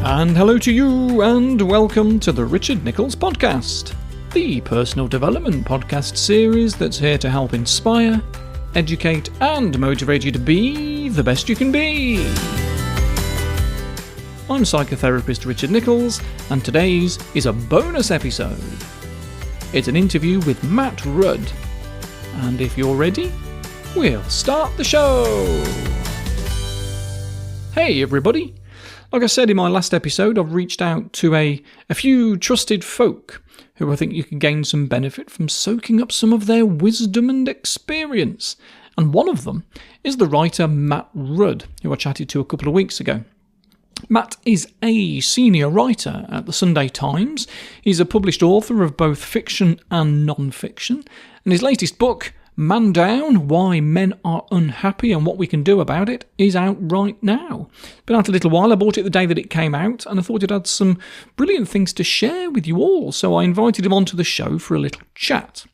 And hello to you, and welcome to the Richard Nichols Podcast, the personal development podcast series that's here to help inspire, educate, and motivate you to be the best you can be. I'm psychotherapist Richard Nichols, and today's is a bonus episode. It's an interview with Matt Rudd. And if you're ready, we'll start the show. Hey everybody. Like I said in my last episode, I've reached out to a few trusted folk who I think you can gain some benefit from soaking up some of their wisdom and experience. And one of them is the writer Matt Rudd, who I chatted to a couple of weeks ago. Matt is a senior writer at the Sunday Times. He's a published author of both fiction and non-fiction. And his latest book, Man Down, Why Men Are Unhappy and What We Can Do About It, is out right now. It's been out a little while. I bought it the day that it came out, and I thought it had some brilliant things to share with you all, so I invited him onto the show for a little chat.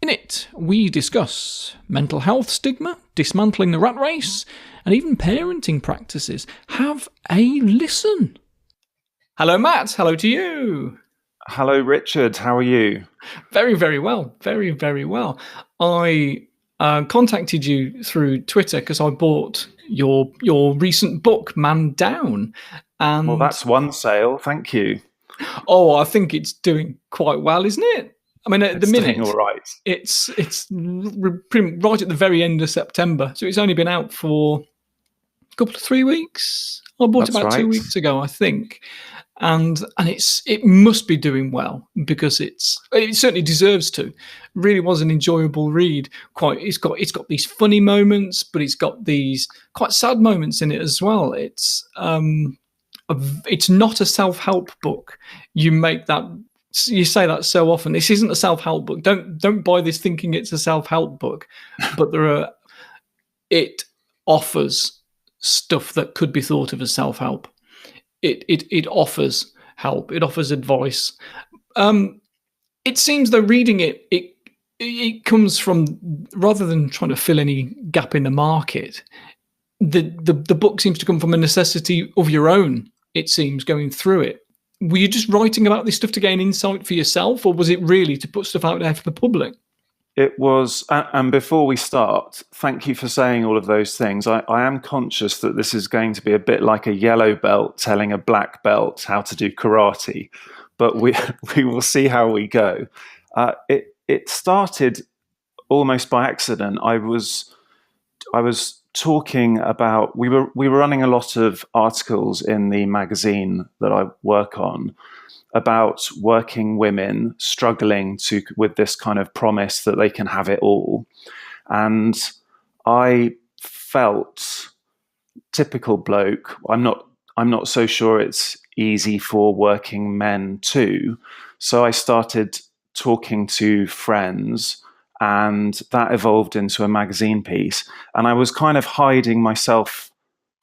In it, we discuss mental health stigma, dismantling the rat race, and even parenting practices. Have a listen. Hello, Matt. Hello to you. Hello, Richard. How are you? Very, very well. Very, very well. I contacted you through Twitter because I bought your recent book, Man Down. And well, that's one sale. Thank you. Oh, I think it's doing quite well, isn't it? I mean, at the minute, all right. It's pretty right at the very end of September, so it's only been out for a couple of 3 weeks. I bought it about 2 weeks ago, I think. And it must be doing well because it certainly deserves to. Really was an enjoyable read. It's got these funny moments, but it's got these quite sad moments in it as well. It's not a self-help book. You say that so often. This isn't a self-help book. Don't buy this thinking it's a self-help book. But it offers stuff that could be thought of as self-help. It offers help. It offers advice. It seems though reading it comes from, rather than trying to fill any gap in the market, the book seems to come from a necessity of your own. It seems, going through it. Were you just writing about this stuff to gain insight for yourself, or was it really to put stuff out there for the public? It was, and before we start, thank you for saying all of those things. I am conscious that this is going to be a bit like a yellow belt telling a black belt how to do karate, but we will see how we go. It started almost by accident. I was talking about, we were running a lot of articles in the magazine that I work on about working women struggling with this kind of promise that they can have it all. And I felt, typical bloke, I'm not so sure it's easy for working men too. So I started talking to friends, and that evolved into a magazine piece. And I was kind of hiding myself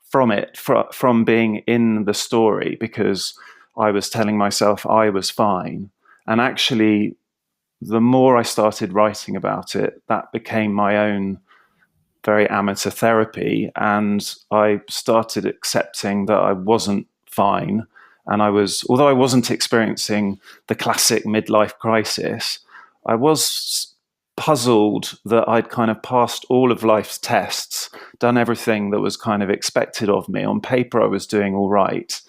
from it, from being in the story, because I was telling myself I was fine. And actually, the more I started writing about it, that became my own very amateur therapy. And I started accepting that I wasn't fine. And although I wasn't experiencing the classic midlife crisis, I was puzzled that I'd kind of passed all of life's tests, done everything that was kind of expected of me. On paper, I was doing all right.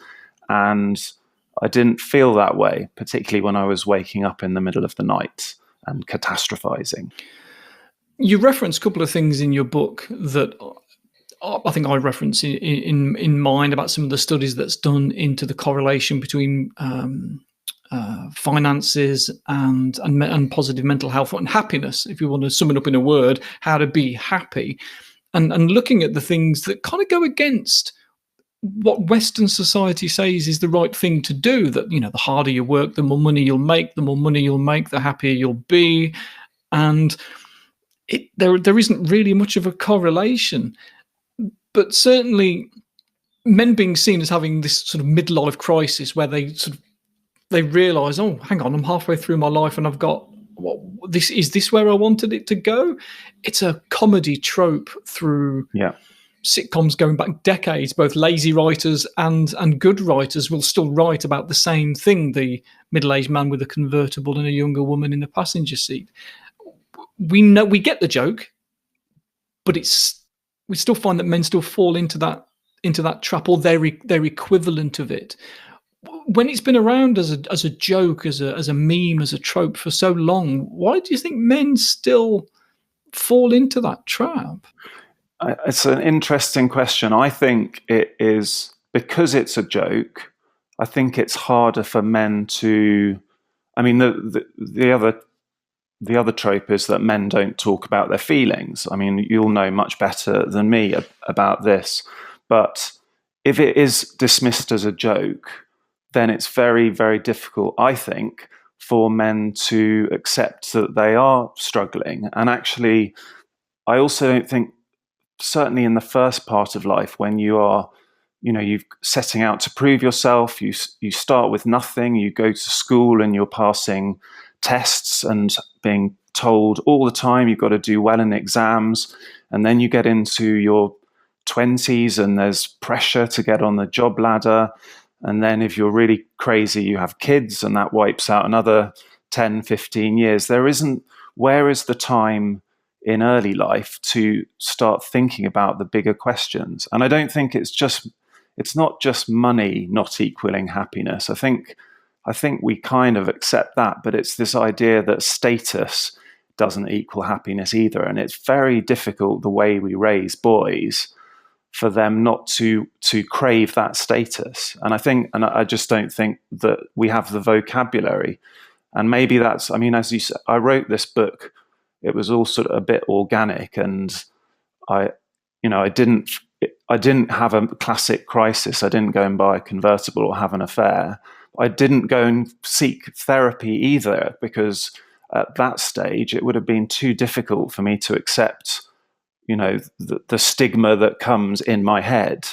And I didn't feel that way, particularly when I was waking up in the middle of the night and catastrophizing. You reference a couple of things in your book that I think I reference in mine about some of the studies that's done into the correlation between finances and positive mental health and happiness, if you want to sum it up in a word, how to be happy, and looking at the things that kind of go against what Western society says is the right thing to do, that, the harder you work, the more money you'll make, the happier you'll be. And there isn't really much of a correlation. But certainly men being seen as having this sort of midlife crisis where they realise, oh, hang on, I'm halfway through my life and I've got, is this where I wanted it to go? It's a comedy trope through sitcoms going back decades, both lazy writers and good writers will still write about the same thing: the middle-aged man with a convertible and a younger woman in the passenger seat. We get the joke, but we still find that men still fall into that trap, or their equivalent of it. When it's been around as a joke, as a meme, as a trope for so long, why do you think men still fall into that trap? It's an interesting question. I think it is because it's a joke. I think it's harder for men to. I mean, the other trope is that men don't talk about their feelings. I mean, you'll know much better than me about this. But if it is dismissed as a joke, then it's very, very difficult, I think, for men to accept that they are struggling. And actually, I also don't think, certainly in the first part of life, when you are, you're setting out to prove yourself, you start with nothing, you go to school and you're passing tests and being told all the time you've got to do well in exams, and then you get into your 20s and there's pressure to get on the job ladder, and then if you're really crazy you have kids and that wipes out another 10-15 years. Where is the time in early life to start thinking about the bigger questions? And I don't think it's not just money not equaling happiness. I think we kind of accept that, but it's this idea that status doesn't equal happiness either. And it's very difficult, the way we raise boys, for them not to crave that status. And I just don't think that we have the vocabulary. And maybe that's, I mean, as you said, I wrote this book, it was all sort of a bit organic, and I didn't have a classic crisis. I didn't go and buy a convertible or have an affair. I didn't go and seek therapy either, because at that stage it would have been too difficult for me to accept, the stigma that comes in my head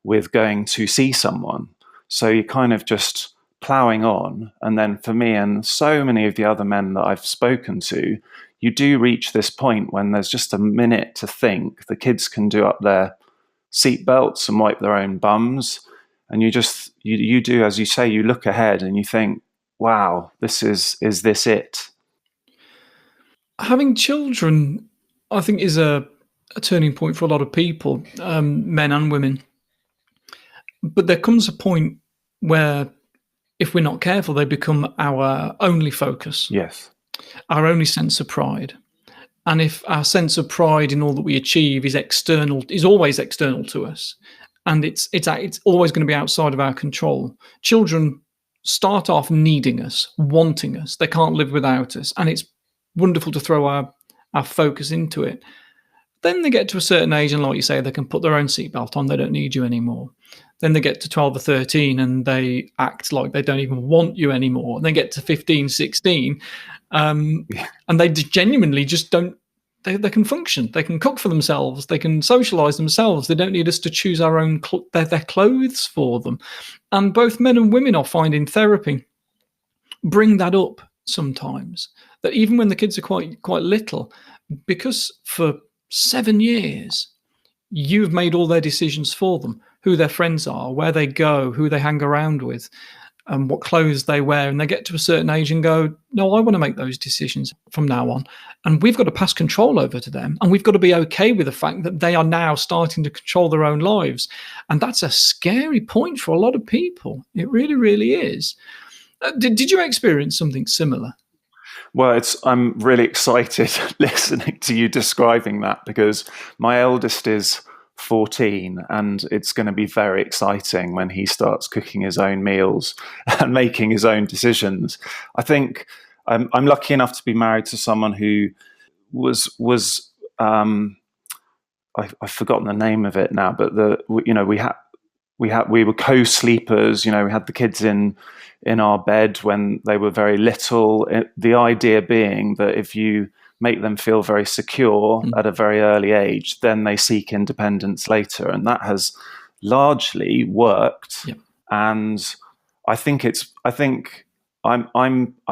with going to see someone. So you're kind of just ploughing on. And then for me and so many of the other men that I've spoken to, you do reach this point when there's just a minute to think. The kids can do up their seatbelts and wipe their own bums. And you do, as you say, you look ahead and you think, wow, is this it? Having children, I think, is a turning point for a lot of people, men and women. But there comes a point where, if we're not careful, they become our only focus. Yes. Our only sense of pride. And if our sense of pride in all that we achieve is always external to us, and it's always going to be outside of our control. Children start off needing us, wanting us. They can't live without us, and it's wonderful to throw our focus into it. Then they get to a certain age, and like you say, they can put their own seatbelt on. They don't need you anymore. Then they get to 12 or 13, and they act like they don't even want you anymore. And they get to 15, 16, and they genuinely just don't. They can function. They can cook for themselves. They can socialize themselves. They don't need us to choose our own their clothes for them. And both men and women are finding therapy bring that up sometimes. That even when the kids are quite little, because for 7 years you've made all their decisions for them, who their friends are, where they go, who they hang around with, and what clothes they wear, and they get to a certain age and go, no, I want to make those decisions from now on. And we've got to pass control over to them, and we've got to be okay with the fact that they are now starting to control their own lives. And that's a scary point for a lot of people. It really, really is. Did you experience something similar? Well, I'm really excited listening to you describing that, because my eldest is 14, and it's going to be very exciting when he starts cooking his own meals and making his own decisions. I think I'm lucky enough to be married to someone who was I've forgotten the name of it now, but we were co-sleepers. We had the kids in our bed when they were very little. The idea being that if you make them feel very secure at a very early age, then they seek independence later, and that has largely worked. Yep. And I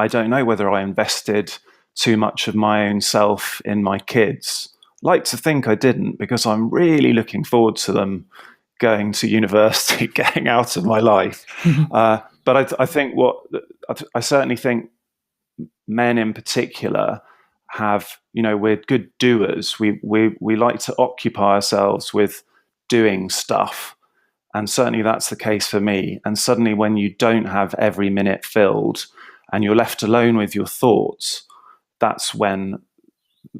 don't know whether I invested too much of my own self in my kids. like to think I didn't, because I'm really looking forward to them going to university, getting out of my life. But I think I certainly think men in particular have, we're good doers. We like to occupy ourselves with doing stuff. And certainly that's the case for me. And suddenly when you don't have every minute filled and you're left alone with your thoughts, that's when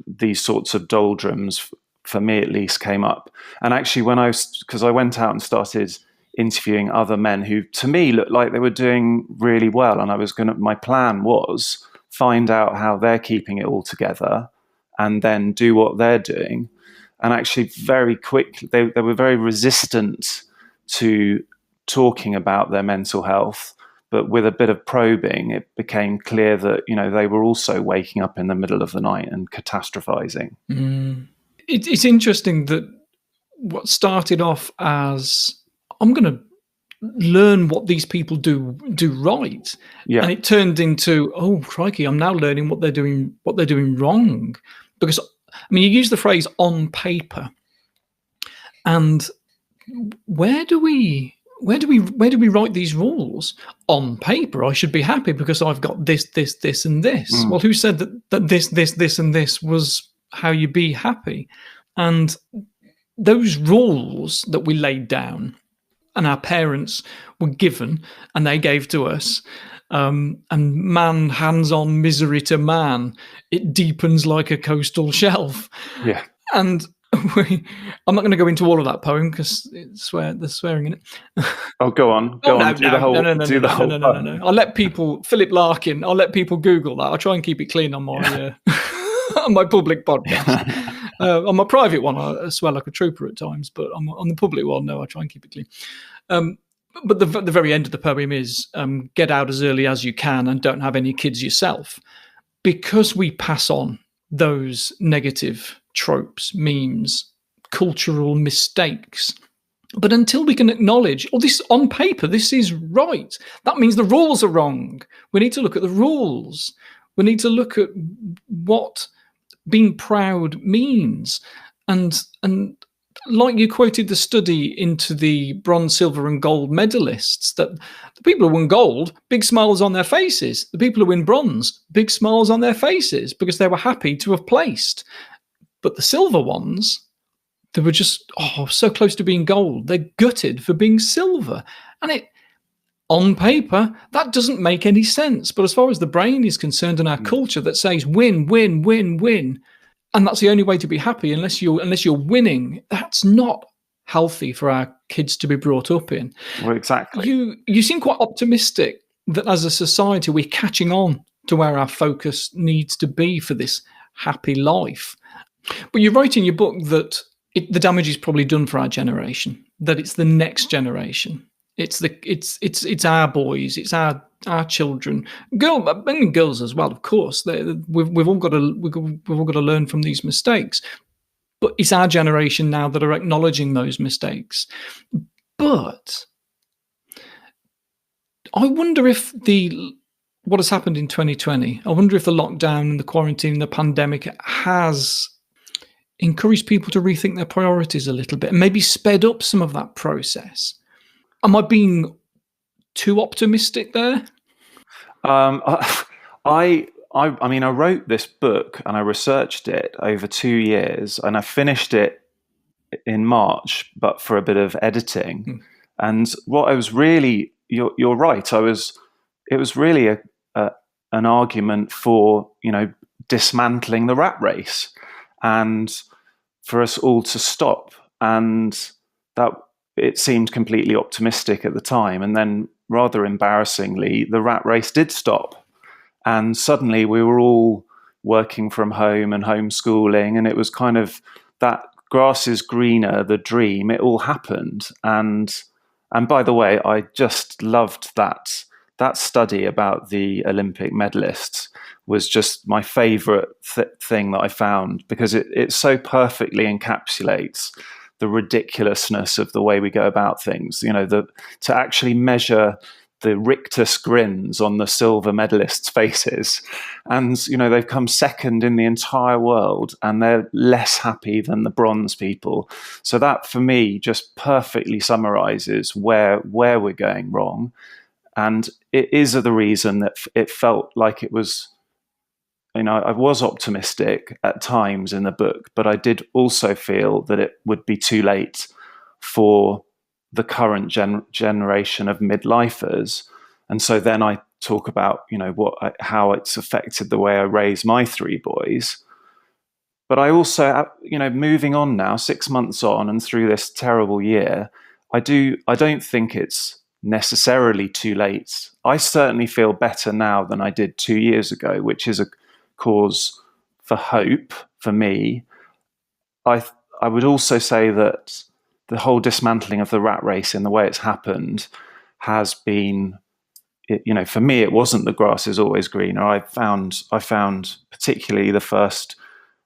these sorts of doldrums, for me at least, came up. And actually, because I went out and started interviewing other men who, to me, looked like they were doing really well, and my plan was find out how they're keeping it all together, and then do what they're doing. And actually, very quickly, they were very resistant to talking about their mental health. But with a bit of probing, it became clear that, they were also waking up in the middle of the night and catastrophizing. It's interesting that what started off as, I'm going to learn what these people do right, and it turned into, oh crikey, I'm now learning what they're doing wrong. Because you use the phrase "on paper," and where do we write these rules? On paper, I should be happy because I've got this, and this. Well, who said that this, and this was how you be happy? And those rules that we laid down and our parents were given and they gave to us, and man hands on misery to man, it deepens like a coastal shelf. Yeah. And I'm not going to go into all of that poem because there's swearing in it. Oh, go on. Do the whole. No. I'll let people, Philip Larkin, Google that. I'll try and keep it clean on my on my public podcast. On my private one, I swear like a trooper at times, but on the public one, no, I try and keep it clean. But the very end of the poem is, get out as early as you can and don't have any kids yourself. Because we pass on those negative tropes, memes, cultural mistakes. But until we can acknowledge, this on paper, this is right, that means the rules are wrong. We need to look at the rules. We need to look at what being proud means. And like you quoted the study into the bronze, silver and gold medalists, that the people who win gold, big smiles on their faces. The people who win bronze, big smiles on their faces because they were happy to have placed. But the silver ones, they were just, so close to being gold. They're gutted for being silver. And on paper, that doesn't make any sense. But as far as the brain is concerned and our culture that says win, win, win, win, and that's the only way to be happy unless you're winning, that's not healthy for our kids to be brought up in. Well, exactly. You seem quite optimistic that as a society we're catching on to where our focus needs to be for this happy life. But you write in your book that the damage is probably done for our generation, that it's the next generation. It's our boys, it's our children, girls as well, of course. We've all got to learn from these mistakes. But it's our generation now that are acknowledging those mistakes. But I wonder if what has happened in 2020, I wonder if the lockdown and the quarantine and the pandemic has encouraged people to rethink their priorities a little bit and maybe sped up some of that process. Am I being too optimistic there? I wrote this book and I researched it over 2 years, and I finished it in March, but for a bit of editing. And what I was really, you're right. It was really an argument for, dismantling the rat race and for us all to stop. And that it seemed completely optimistic at the time. And then rather embarrassingly, the rat race did stop. And suddenly we were all working from home and homeschooling. And it was kind of that grass is greener, the dream. It all happened. And by the way, I just loved that study about the Olympic medalists was just my favorite thing that I found, because it so perfectly encapsulates the ridiculousness of the way we go about things. To actually measure the rictus grins on the silver medalists' faces. And, they've come second in the entire world, and they're less happy than the bronze people. So that, for me, just perfectly summarizes where we're going wrong. And it is the reason that it felt like it was, I was optimistic at times in the book, but I did also feel that it would be too late for the current generation of midlifers. And so then I talk about, how it's affected the way I raise my three boys. But I also, moving on now, 6 months on and through this terrible year, I don't think it's necessarily too late. I certainly feel better now than I did 2 years ago, which is a cause for hope for me. I would also say that the whole dismantling of the rat race in the way it's happened has been, for me, it wasn't the grass is always greener. I found particularly the first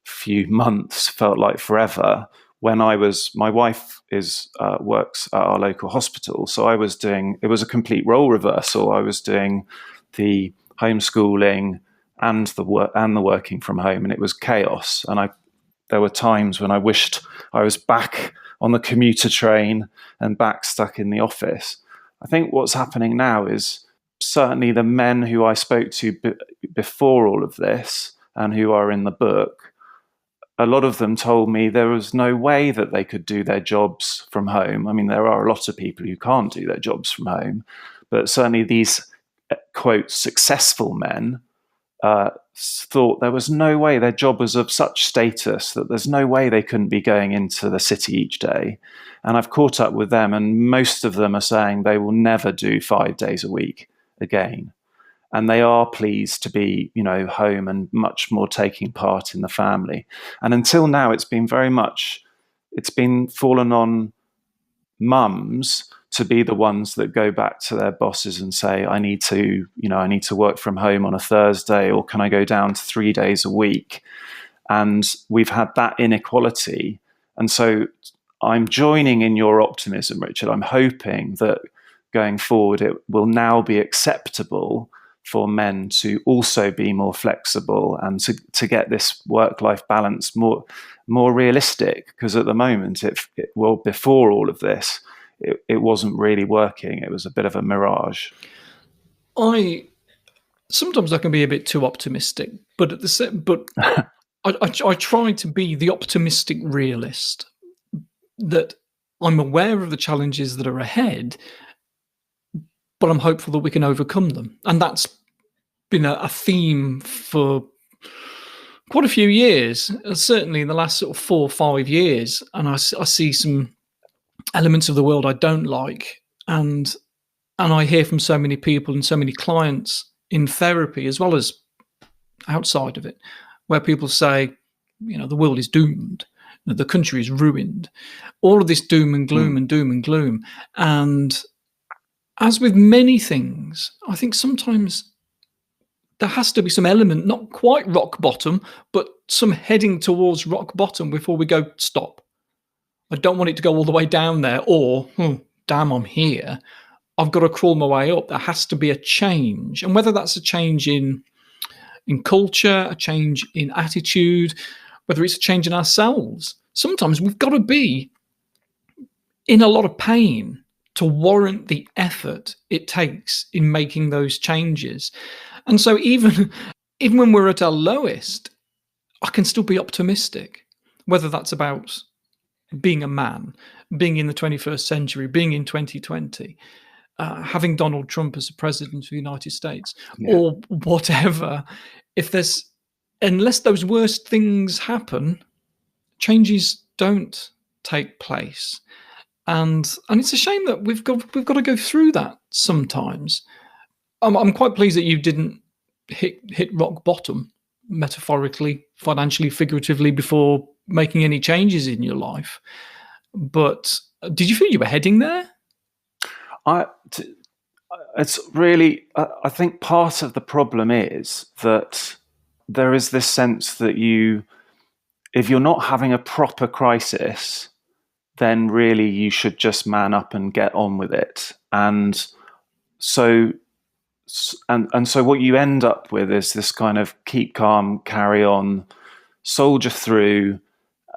few months felt like forever when my wife works at our local hospital. So it was a complete role reversal. I was doing the homeschooling and the working from home, and it was chaos. And there were times when I wished I was back on the commuter train and back stuck in the office. I think what's happening now is certainly the men who I spoke to before all of this and who are in the book, a lot of them told me there was no way that they could do their jobs from home. I mean, there are a lot of people who can't do their jobs from home, but certainly these, quote, successful men thought there was no way. Their job was of such status that there's no way they couldn't be going into the city each day. And I've caught up with them, and most of them are saying they will never do 5 days a week again. And they are pleased to be, home and much more taking part in the family. And until now, it's been fallen on mums to be the ones that go back to their bosses and say, I need to work from home on a Thursday, or can I go down to 3 days a week? And we've had that inequality. And so I'm joining in your optimism, Richard. I'm hoping that going forward, it will now be acceptable for men to also be more flexible and to get this work-life balance more realistic. Because at the moment, before all of this, it wasn't really working. It was a bit of a mirage. Sometimes I can be a bit too optimistic, but I try to be the optimistic realist, that I'm aware of the challenges that are ahead, but I'm hopeful that we can overcome them. And that's been a theme for quite a few years, certainly in the last sort of 4 or 5 years. And I see some elements of the world I don't like. And I hear from so many people and so many clients in therapy, as well as outside of it, where people say, the world is doomed, the country is ruined, all of this doom and gloom and doom and gloom. And as with many things, I think sometimes there has to be some element, not quite rock bottom, but some heading towards rock bottom before we go, stop. I don't want it to go all the way down there, or, damn, I'm here. I've got to crawl my way up. There has to be a change. And whether that's a change in culture, a change in attitude, whether it's a change in ourselves, sometimes we've got to be in a lot of pain to warrant the effort it takes in making those changes. And so even when we're at our lowest, I can still be optimistic, whether that's about being a man, being in the 21st century, being in 2020, having Donald Trump as the president of the United States, or whatever. Unless those worst things happen, changes don't take place. And it's a shame that we've got to go through that sometimes. I'm quite pleased that you didn't hit rock bottom, metaphorically, financially, figuratively, before making any changes in your life. But did you feel you were heading there? It's really, I think part of the problem is that there is this sense that if you're not having a proper crisis, then really you should just man up and get on with it. And so so what you end up with is this kind of keep calm, carry on, soldier through,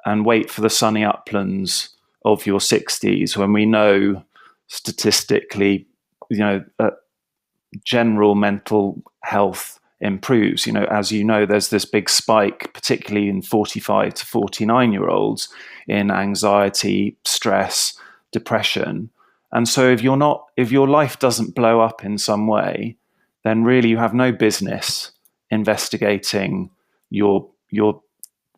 and wait for the sunny uplands of your 60s, when we know statistically, general mental health improves. As you know, there's this big spike, particularly in 45 to 49-year-olds, in anxiety, stress, depression. And so if your life doesn't blow up in some way, then really you have no business investigating your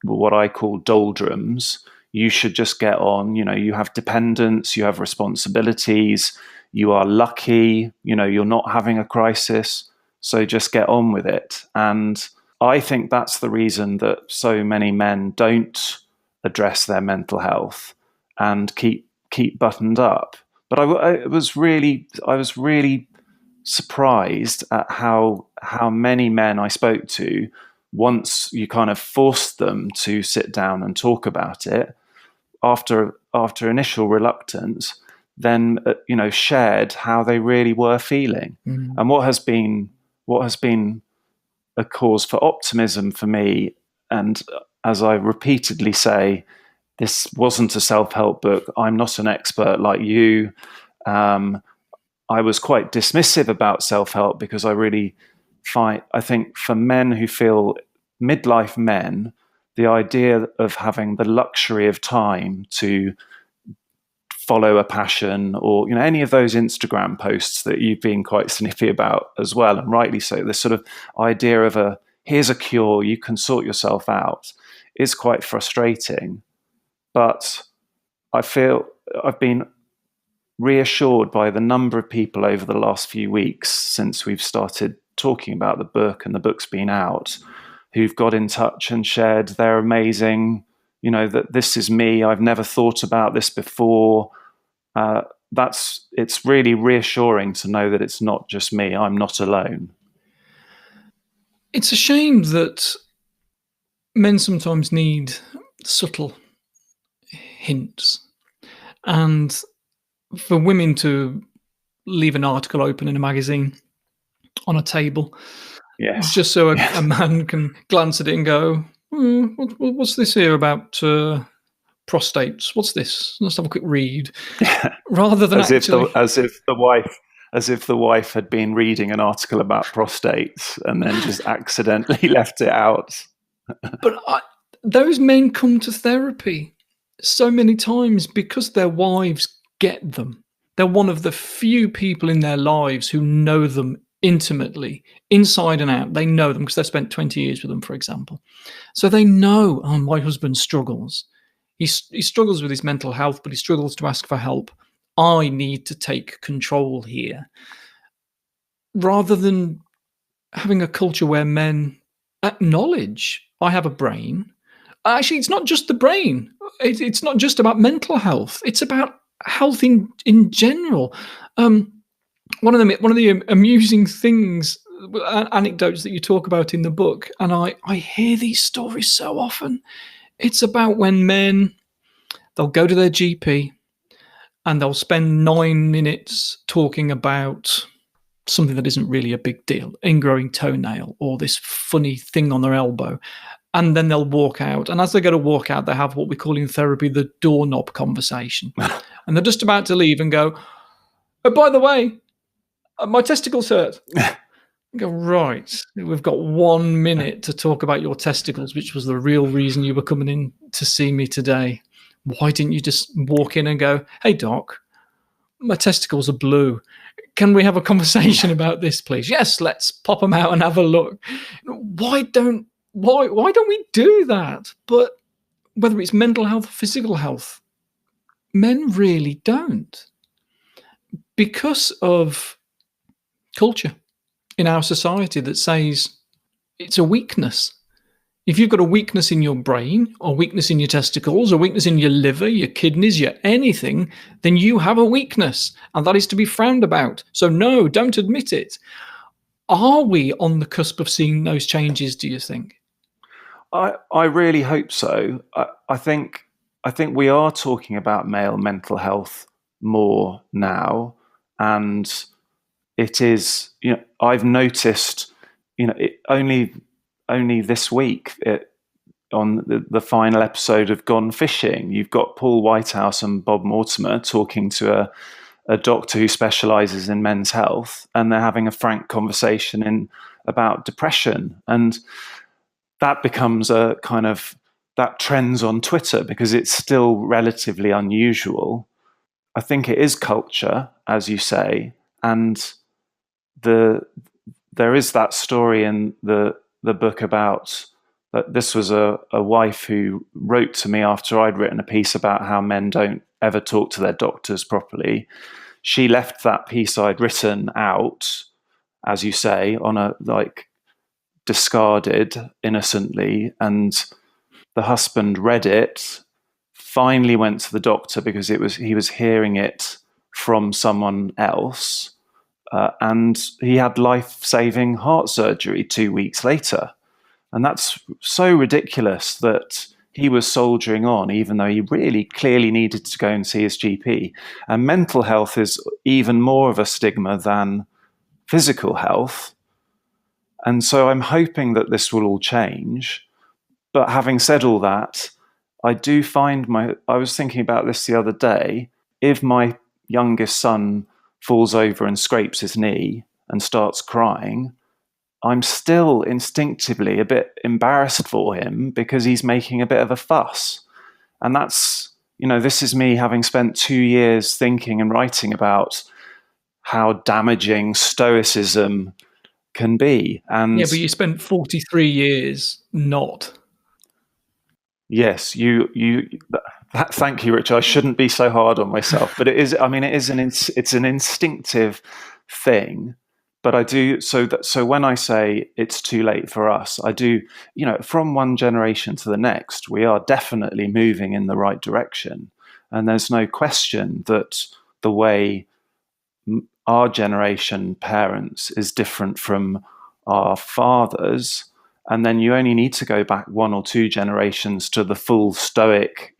what I call doldrums. You should just get on. You have dependents, you have responsibilities, you are lucky, you're not having a crisis. So just get on with it. And I think that's the reason that so many men don't address their mental health and keep buttoned up. But I was really surprised at how many men I spoke to, once you kind of forced them to sit down and talk about it, after initial reluctance, then shared how they really were feeling. And what has been a cause for optimism for me, and as I repeatedly say, this wasn't a self-help book. I'm not an expert like you. I was quite dismissive about self-help because I think for men who feel midlife men, the idea of having the luxury of time to follow a passion, or any of those Instagram posts that you've been quite snippy about as well, and rightly so, this sort of idea of here's a cure, you can sort yourself out, is quite frustrating. But I feel I've been reassured by the number of people over the last few weeks since we've started talking about the book and the book's been out, who've got in touch and shared their amazing, that this is me, I've never thought about this before. It's really reassuring to know that it's not just me, I'm not alone. It's a shame that men sometimes need subtle hints, and for women to leave an article open in a magazine on a table, Yes, just so a man can glance at it and go, what's this here about prostates? What's this? Let's have a quick read. Rather than as if the wife had been reading an article about prostates and then just accidentally left it out. But those men come to therapy so many times because their wives get them. They're one of the few people in their lives who know them intimately, inside and out. They know them because they've spent 20 years with them, for example. So they know, my husband struggles. He struggles with his mental health, but he struggles to ask for help. I need to take control here. Rather than having a culture where men acknowledge, I have a brain. Actually, it's not just the brain. It's not just about mental health. It's about health in general. One of the amusing things, anecdotes that you talk about in the book, and I hear these stories so often. It's about when men, they'll go to their GP and they'll spend 9 minutes talking about something that isn't really a big deal, ingrowing toenail or this funny thing on their elbow. And then they'll walk out. And as they go to walk out, they have what we call in therapy the doorknob conversation. And they're just about to leave and go, oh, by the way, my testicles hurt. You go, right, we've got 1 minute to talk about your testicles, which was the real reason you were coming in to see me today. Why didn't you just walk in and go, hey, doc, my testicles are blue. Can we have a conversation about this, please? Yes, let's pop them out and have a look. Why don't we do that? But whether it's mental health, physical health, men really don't. Because of culture in our society that says it's a weakness. If you've got a weakness in your brain, or weakness in your testicles, or weakness in your liver, your kidneys, your anything, then you have a weakness, and that is to be frowned about. So no, don't admit it. Are we on the cusp of seeing those changes, do you think? I really hope so. I think we are talking about male mental health more now, and it is, I've noticed, only this week, on the final episode of Gone Fishing, you've got Paul Whitehouse and Bob Mortimer talking to a doctor who specializes in men's health, and they're having a frank conversation about depression. And that becomes a kind of, that trends on Twitter because it's still relatively unusual. I think it is culture, as you say, and there is that story in the book about that. This was a wife who wrote to me after I'd written a piece about how men don't ever talk to their doctors properly. She left that piece I'd written out, as you say, on a discarded innocently, and the husband read it, finally went to the doctor because he was hearing it from someone else, and he had life-saving heart surgery 2 weeks later. And that's so ridiculous that he was soldiering on, even though he really clearly needed to go and see his GP. And mental health is even more of a stigma than physical health. And so I'm hoping that this will all change. But having said all that, I do find I was thinking about this the other day. If my youngest son falls over and scrapes his knee and starts crying, I'm still instinctively a bit embarrassed for him because he's making a bit of a fuss. And that's, this is me having spent 2 years thinking and writing about how damaging stoicism can be. And yeah, but you spent 43 years not. Yes, thank you, Richard. I shouldn't be so hard on myself, but it is. I mean, it's an instinctive thing. But I do so when I say it's too late for us, I do. From one generation to the next, we are definitely moving in the right direction, and there's no question that the way our generation parents is different from our fathers. And then you only need to go back 1 or 2 generations to the full stoic,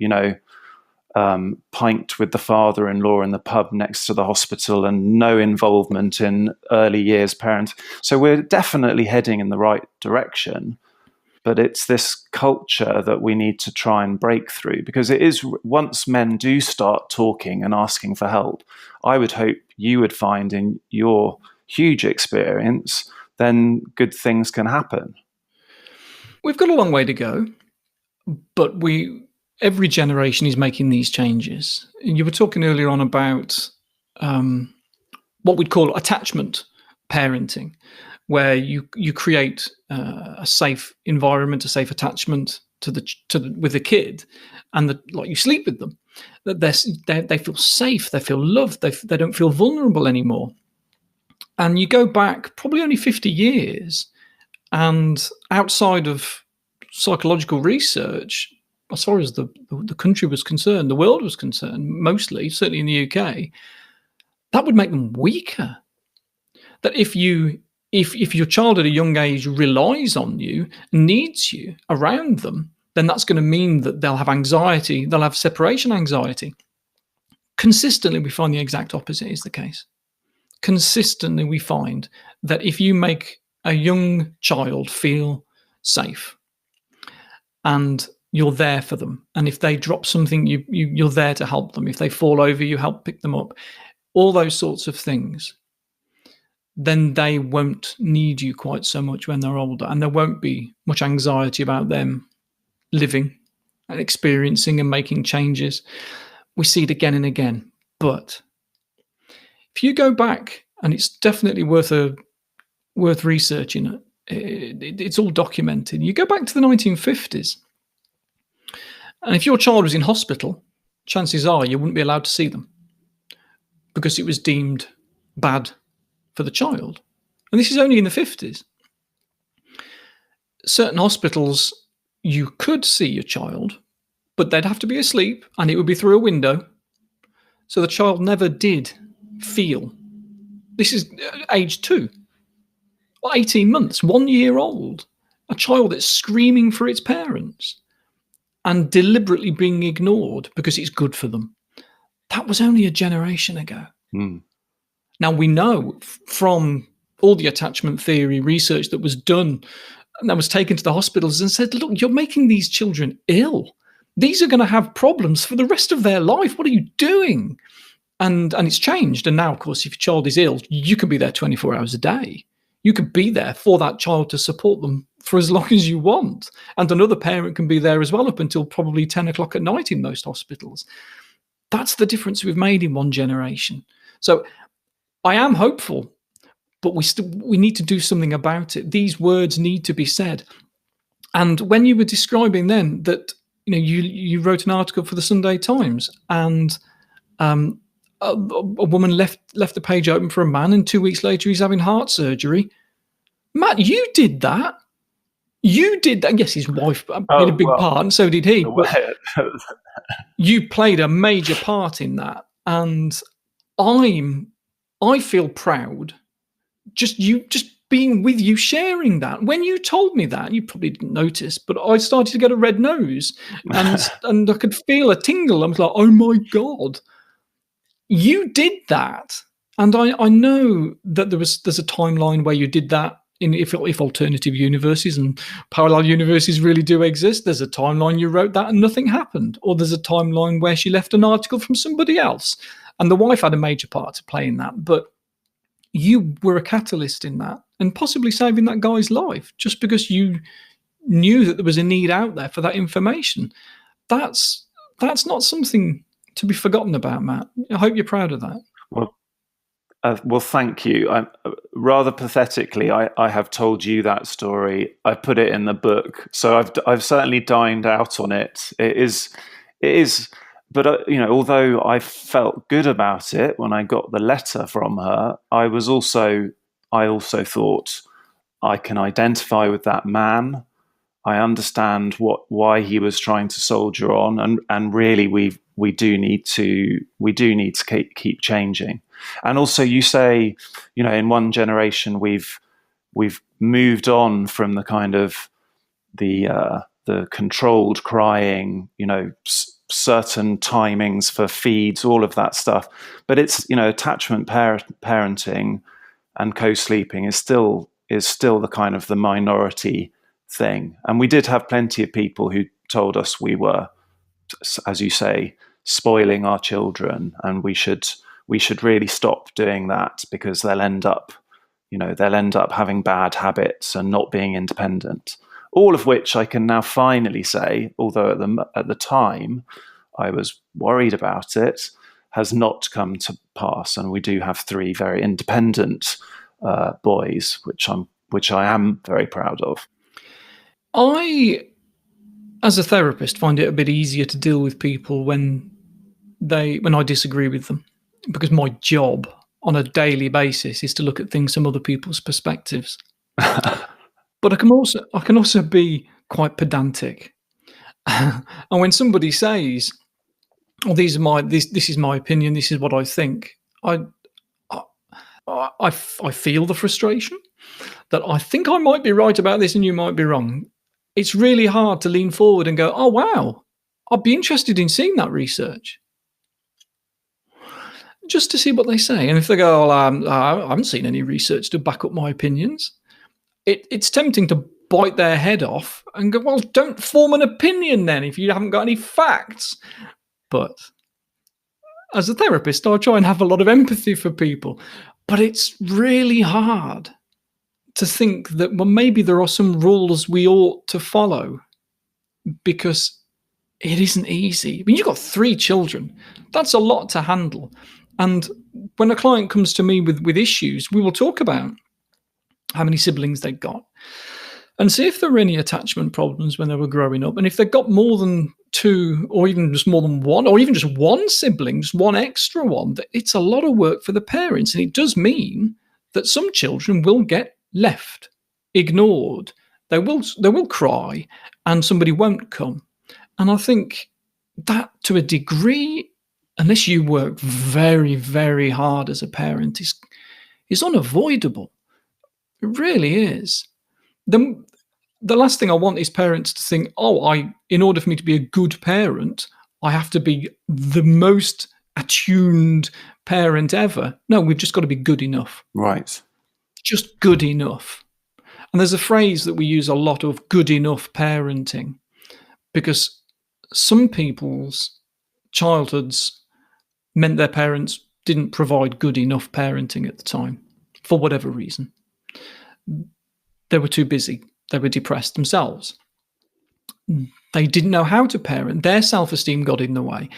pint with the father-in-law in the pub next to the hospital and no involvement in early years parents. So we're definitely heading in the right direction. But it's this culture that we need to try and break through, because it is, once men do start talking and asking for help, I would hope you would find in your huge experience, then good things can happen. We've got a long way to go, but every generation is making these changes. You were talking earlier on about what we'd call attachment parenting, where you create a safe environment, a safe attachment with the kid, and you sleep with them. That they feel safe, they feel loved, they don't feel vulnerable anymore. And you go back probably only 50 years. And outside of psychological research, as far as the country was concerned, the world was concerned, mostly, certainly in the UK, that would make them weaker. That if your child at a young age relies on you, needs you around them, then that's going to mean that they'll have anxiety, they'll have separation anxiety. Consistently, we find the exact opposite is the case. Consistently, we find that if you make a young child feel safe and you're there for them, and if they drop something, you're there to help them. If they fall over, you help pick them up. All those sorts of things, then they won't need you quite so much when they're older, and there won't be much anxiety about them living and experiencing and making changes. We see it again and again. But if you go back, and it's definitely worth researching it. It's all documented. You go back to the 1950s, and if your child was in hospital, chances are you wouldn't be allowed to see them because it was deemed bad for the child. And this is only in the 50s. Certain hospitals, you could see your child, but they'd have to be asleep, and it would be through a window. So the child never did feel. This is age 2. 18 months, 1 year old, a child that's screaming for its parents and deliberately being ignored because it's good for them. That was only a generation ago. Now, we know from all the attachment theory research that was done and that was taken to the hospitals and said, look, you're making these children ill. These are going to have problems for the rest of their life. What are you doing? And it's changed. And now, of course, if your child is ill, you can be there 24 hours a day. You could be there for that child to support them for as long as you want. And another parent can be there as well up until probably 10 o'clock at night in most hospitals. That's the difference we've made in one generation. So I am hopeful, but we need to do something about it. These words need to be said. And when you were describing then that, you wrote an article for the Sunday Times, and a woman left the page open for a man, and 2 weeks later he's having heart surgery. Matt, you did that. You did that. Yes, his wife played a big part, and so did he. But you played a major part in that, and I feel proud just being with you, sharing that. When you told me that, you probably didn't notice, but I started to get a red nose, and I could feel a tingle. I was like, oh my God, you did that. And I know that there's a timeline where you did that. If alternative universes and parallel universes really do exist, there's a timeline you wrote that and nothing happened. Or there's a timeline where she left an article from somebody else. And the wife had a major part to play in that. But you were a catalyst in that, and possibly saving that guy's life just because you knew that there was a need out there for that information. That's not something to be forgotten about, Matt. I hope you're proud of that. Well, thank you. Rather pathetically, I have told you that story. I put it in the book, so I've certainly dined out on it. It is. But although I felt good about it when I got the letter from her, I also thought, I can identify with that man. I understand why he was trying to soldier on, and really we do need to keep changing. And also, you say, in one generation we've moved on from the kind of the controlled crying, certain timings for feeds, all of that stuff. But it's, attachment parenting and co-sleeping is still the kind of the minority thing. And we did have plenty of people who told us we were, as you say, spoiling our children, and we should really stop doing that, because they'll end up having bad habits and not being independent. All of which I can now finally say, although at the time I was worried about it, has not come to pass, and we do have 3 very independent boys, which I am very proud of. I, as a therapist, find it a bit easier to deal with people when I disagree with them, because my job on a daily basis is to look at things from other people's perspectives. But I can also be quite pedantic. And when somebody says, "Oh, this is my opinion, this is what I think," I feel the frustration that I think I might be right about this and you might be wrong. It's really hard to lean forward and go, "Oh wow, I'd be interested in seeing that research," just to see what they say. And if they go, "I haven't seen any research to back up my opinions," it's tempting to bite their head off and go, "Well, don't form an opinion then if you haven't got any facts." But as a therapist, I try and have a lot of empathy for people. But it's really hard to think that, well, maybe there are some rules we ought to follow, because it isn't easy. I mean, you've got 3 children. That's a lot to handle. And when a client comes to me with issues, we will talk about how many siblings they've got and see if there were any attachment problems when they were growing up. And if they've got more than 2, or even just more than 1, or even just 1 sibling, just 1 extra one, it's a lot of work for the parents. And it does mean that some children will get left, ignored. They will cry, and somebody won't come. And I think that, to a degree, unless you work very, very hard as a parent, is unavoidable. It really is. The last thing I want is parents to think, in order for me to be a good parent, I have to be the most attuned parent ever. No, we've just got to be good enough. Right. Just good enough. And there's a phrase that we use a lot of, good enough parenting, because some people's childhoods meant their parents didn't provide good enough parenting at the time, for whatever reason. They were too busy. They were depressed themselves. They didn't know how to parent. Their self-esteem got in the way,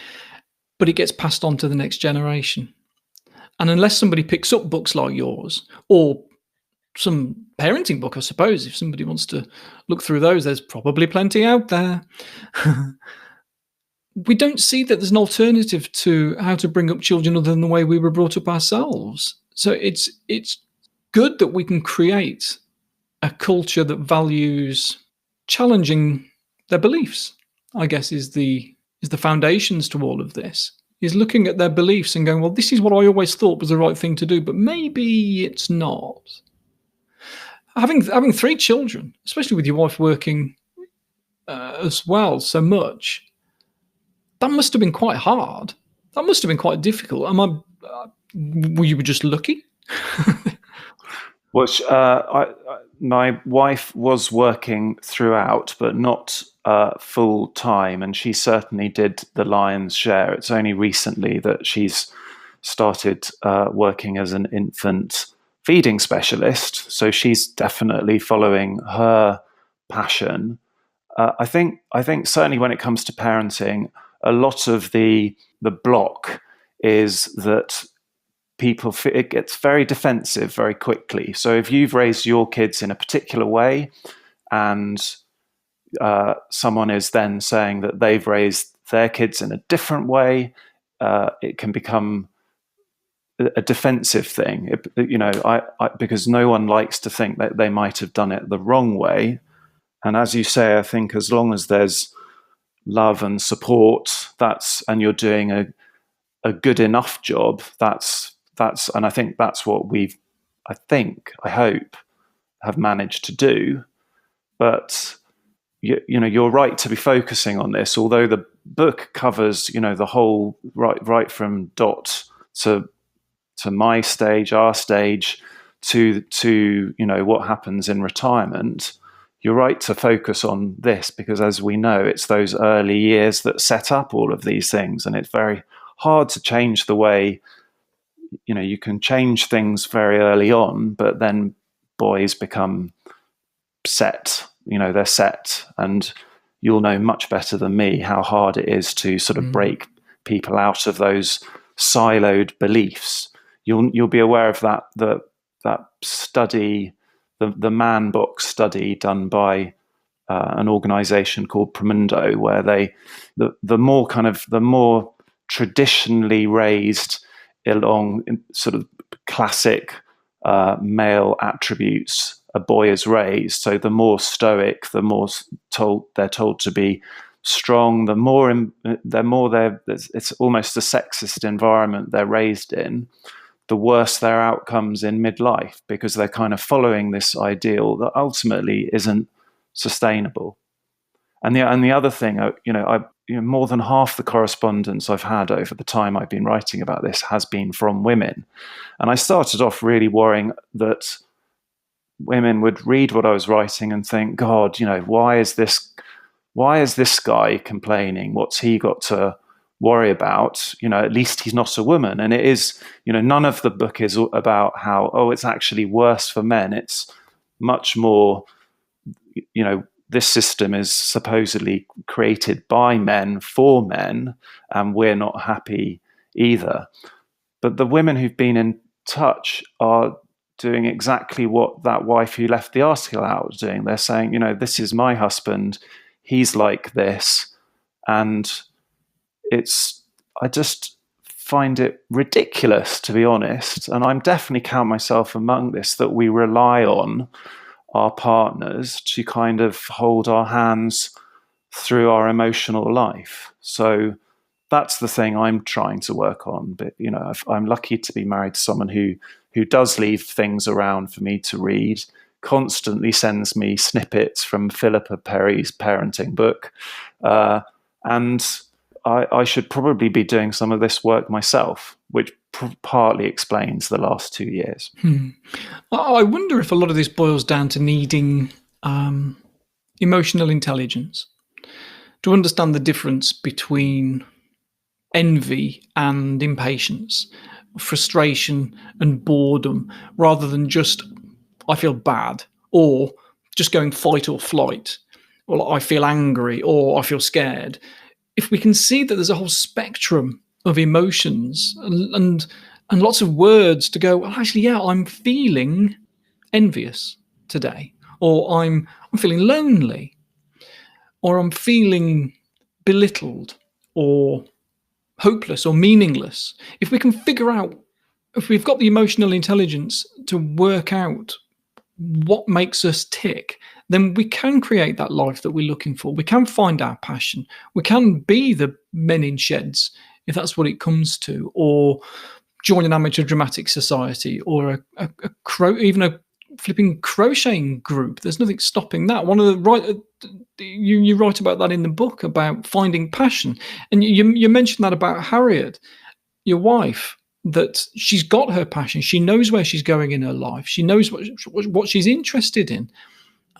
but it gets passed on to the next generation. And unless somebody picks up books like yours, or some parenting book, I suppose, if somebody wants to look through those, there's probably plenty out there. We don't see that there's an alternative to how to bring up children other than the way we were brought up ourselves. So it's good that we can create a culture that values challenging their beliefs, I guess, is the foundations to all of this, is looking at their beliefs and going, well, this is what I always thought was the right thing to do, but maybe it's not. Having 3 children, especially with your wife working as well so much, that must have been quite hard. That must have been quite difficult. Were you just lucky? Which my wife was working throughout, but not full time, and she certainly did the lion's share. It's only recently that she's started working as an infant feeding specialist, so she's definitely following her passion. I think certainly when it comes to parenting, a lot of the block is that it gets very defensive very quickly. So if you've raised your kids in a particular way, and someone is then saying that they've raised their kids in a different way, it can become a defensive thing. Because no one likes to think that they might have done it the wrong way. And as you say, I think as long as there's love and support, and you're doing a good enough job, and I think that's what I hope have managed to do. But you're right to be focusing on this, although the book covers the whole right from Dot to my stage, our stage, to what happens in retirement. You're right to focus on this, because as we know, it's those early years that set up all of these things, and it's very hard to change the way. You can change things very early on, but then boys become set. They're set, and you'll know much better than me how hard it is to sort of break people out of those siloed beliefs. You'll be aware of that study, the Man Book study done by an organization called Promundo, where the more traditionally raised along sort of classic male attributes a boy is raised. So the more stoic, the more they're told to be strong, it's almost a sexist environment they're raised in, the worse their outcomes in midlife, because they're kind of following this ideal that ultimately isn't sustainable. And the other thing, more than half the correspondence I've had over the time I've been writing about this has been from women. And I started off really worrying that women would read what I was writing and think, God, why is this guy complaining? What's he got to worry about? At least he's not a woman. And it is, none of the book is about how, it's actually worse for men. It's much more, this system is supposedly created by men for men, and we're not happy either. But the women who've been in touch are doing exactly what that wife who left the article out was doing. They're saying, this is my husband, he's like this. And I just find it ridiculous, to be honest. And I'm definitely count myself among this, that we rely on our partners to kind of hold our hands through our emotional life. So that's the thing I'm trying to work on. But, I'm lucky to be married to someone who does leave things around for me to read, constantly sends me snippets from Philippa Perry's parenting book. And I should probably be doing some of this work myself, which partly explains the last 2 years. I wonder if a lot of this boils down to needing emotional intelligence to understand the difference between envy and impatience, frustration and boredom, rather than just, I feel bad, or just going fight or flight, or I feel angry, or I feel scared. If we can see that there's a whole spectrum of emotions and lots of words to go, well, actually, yeah, I'm feeling envious today, or I'm feeling lonely, or I'm feeling belittled, or hopeless, or meaningless. If we can figure out, if we've got the emotional intelligence to work out what makes us tick, then we can create that life that we're looking for. We can find our passion. We can be the men in sheds, if that's what it comes to, or join an amateur dramatic society, or even a flipping crocheting group. There's nothing stopping that. One of the you write about that in the book about finding passion, and you mentioned that about Harriet, your wife, that she's got her passion. She knows where she's going in her life. She knows what she's interested in.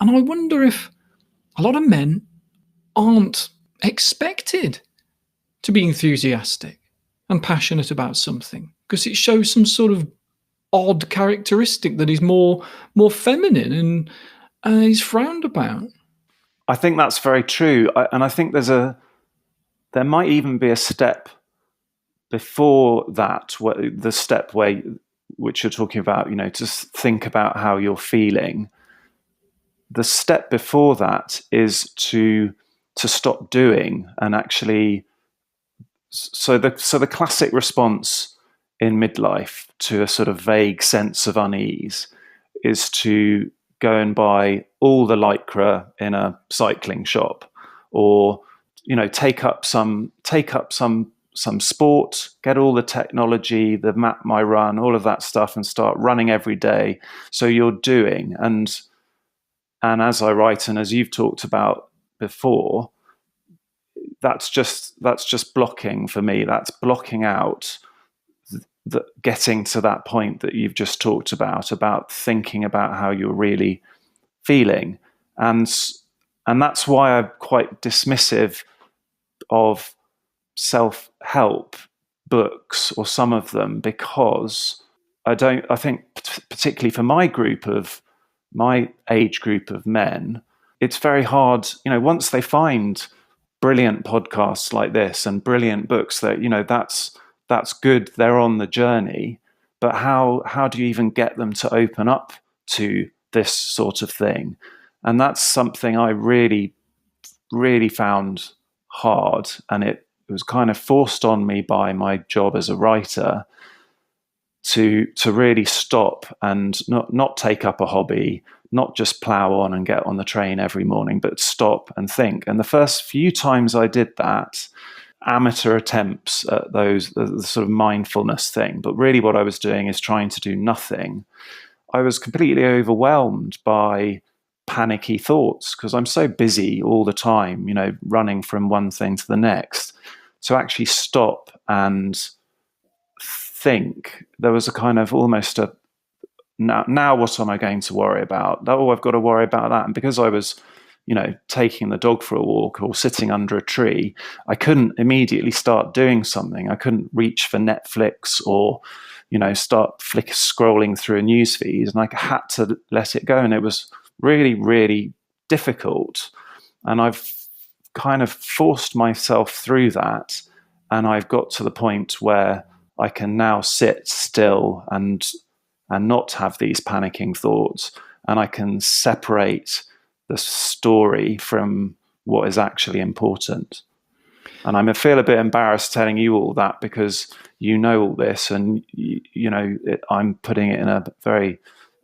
And I wonder if a lot of men aren't expected to be enthusiastic and passionate about something, because it shows some sort of odd characteristic that is more feminine and is frowned about. I think that's very true. And I think there might even be a step before that, the step which you're talking about, to think about how you're feeling. The step before that is to stop doing and actually. So the classic response in midlife to a sort of vague sense of unease is to go and buy all the Lycra in a cycling shop, or take up some sport, get all the technology, the Map My Run, all of that stuff, and start running every day. So you're doing, and as I write, and as you've talked about before, that's just blocking for me. That's blocking out getting to that point that you've just talked about thinking about how you're really feeling, and that's why I'm quite dismissive of self-help books, or some of them, because I think particularly for my age group of men, it's very hard, once they find brilliant podcasts like this and brilliant books, that that's good, they're on the journey, but how do you even get them to open up to this sort of thing? And that's something I really, really found hard, and it was kind of forced on me by my job as a writer to really stop and not take up a hobby, not just plow on and get on the train every morning, but stop and think. And the first few times I did that, amateur attempts at the sort of mindfulness thing, but really what I was doing is trying to do nothing, I was completely overwhelmed by panicky thoughts, because I'm so busy all the time, running from one thing to the next. To actually stop and think, there was a kind of almost a, now what am I going to worry about? Oh, I've got to worry about that. And because I was, taking the dog for a walk or sitting under a tree, I couldn't immediately start doing something. I couldn't reach for Netflix or, start scrolling through a newsfeed, and I had to let it go. And it was really, really difficult. And I've kind of forced myself through that. And I've got to the point where I can now sit still and not have these panicking thoughts. And I can separate the story from what is actually important. And I feel a bit embarrassed telling you all that, because you know all this, and I'm putting it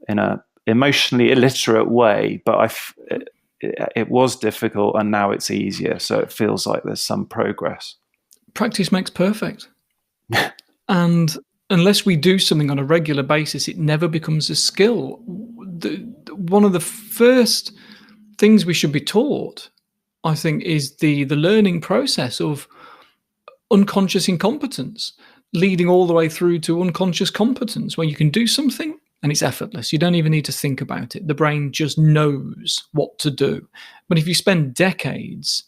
in a emotionally illiterate way. But it was difficult, and now it's easier. So it feels like there's some progress. Practice makes perfect. And unless we do something on a regular basis, it never becomes a skill. One of the first things we should be taught, I think, is the learning process of unconscious incompetence, leading all the way through to unconscious competence, where you can do something and it's effortless. You don't even need to think about it. The brain just knows what to do. But if you spend decades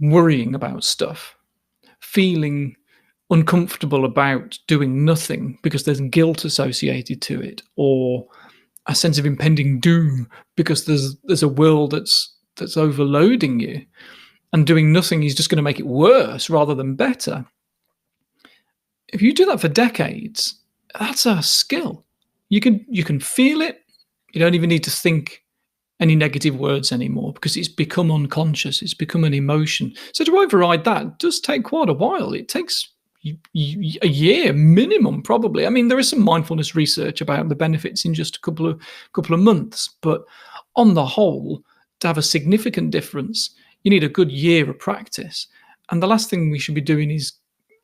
worrying about stuff, feeling uncomfortable about doing nothing because there's guilt associated to it, or a sense of impending doom because there's a world that's overloading you, and doing nothing is just going to make it worse rather than better. If you do that for decades, that's a skill. You can feel it. You don't even need to think any negative words anymore because it's become unconscious. It's become an emotion. So to override that does take quite a while. It takes a year minimum, probably. I mean, there is some mindfulness research about the benefits in just a couple of months, but on the whole, to have a significant difference, you need a good year of practice. And the last thing we should be doing is,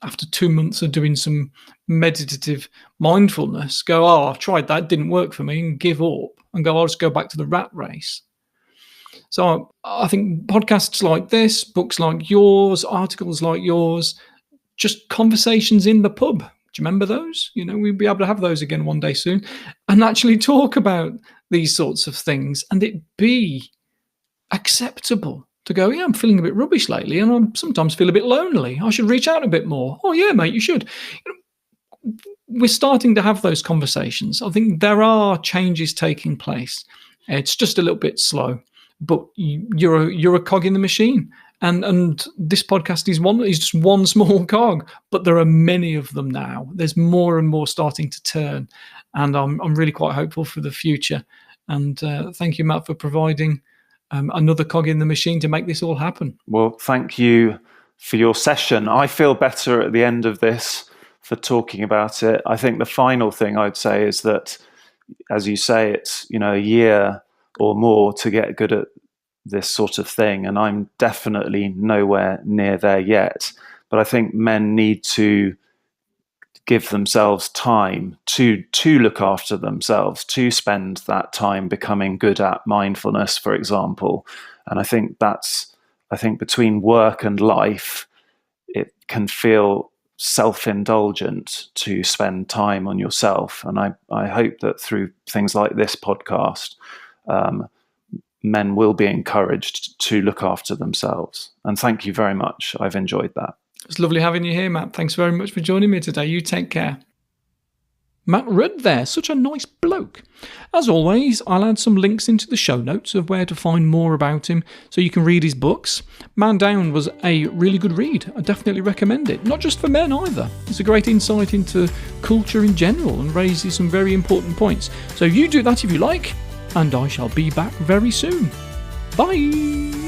after 2 months of doing some meditative mindfulness, go, I've tried that, didn't work for me, and give up and go, I'll just go back to the rat race. So I think podcasts like this, books like yours, articles like yours, just conversations in the pub. Do you remember those? We'll be able to have those again one day soon and actually talk about these sorts of things and it be acceptable. To go, yeah, I'm feeling a bit rubbish lately and I sometimes feel a bit lonely. I should reach out a bit more. Oh, yeah, mate, you should. We're starting to have those conversations. I think there are changes taking place. It's just a little bit slow, but you're a cog in the machine. And this podcast is just one small cog, but there are many of them now. There's more and more starting to turn, and I'm really quite hopeful for the future. And thank you, Matt, for providing another cog in the machine to make this all happen. Well, thank you for your session. I feel better at the end of this for talking about it. I think the final thing I'd say is that, as you say, it's a year or more to get good at this sort of thing, and I'm definitely nowhere near there yet. But I think men need to give themselves time to look after themselves, to spend that time becoming good at mindfulness, for example. And I think between work and life, it can feel self-indulgent to spend time on yourself. And I hope that through things like this podcast, men will be encouraged to look after themselves. And thank you very much. I've enjoyed that. It's lovely having you here, Matt. Thanks very much for joining me today. You take care. Matt Rudd there, such a nice bloke. As always, I'll add some links into the show notes of where to find more about him so you can read his books. Man Down was a really good read. I definitely recommend it. Not just for men either. It's a great insight into culture in general and raises some very important points. So you do that if you like, and I shall be back very soon. Bye!